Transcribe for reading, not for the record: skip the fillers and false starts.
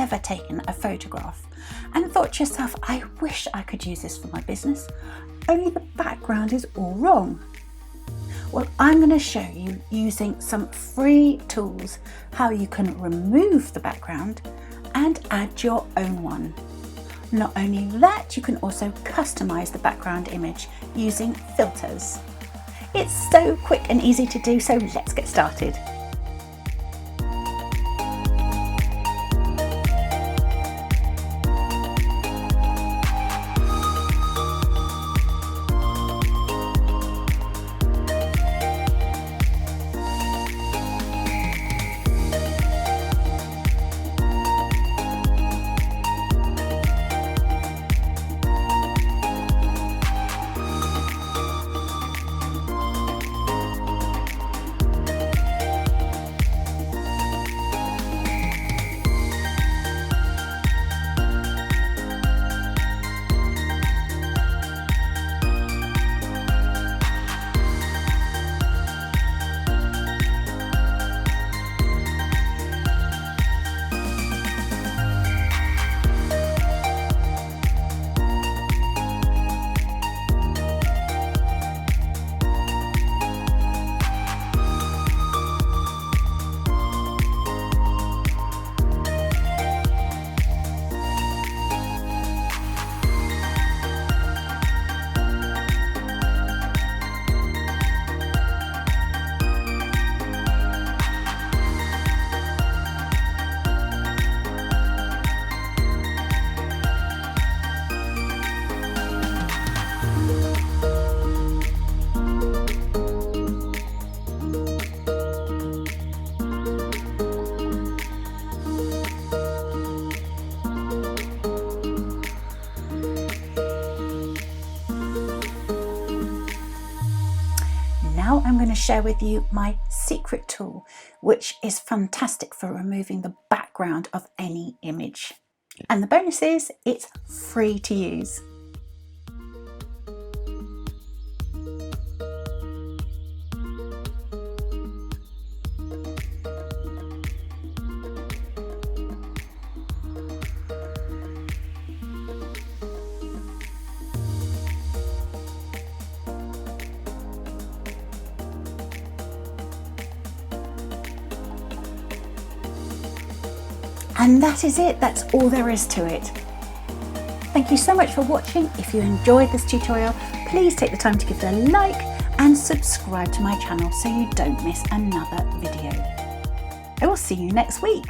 ever taken a photograph and thought to yourself, I wish I could use this for my business, only the background is all wrong? Well, I'm going to show you using some free tools how you can remove the background and add your own one. Not only that, you can also customize the background image using filters. It's so quick and easy to do, so let's get started. Now I'm going to share with you my secret tool, which is fantastic for removing the background of any image. And the bonus is it's free to use. And that is it, that's all there is to it. Thank you so much for watching. If you enjoyed this tutorial, please take the time to give it a like and subscribe to my channel so you don't miss another video. I will see you next week.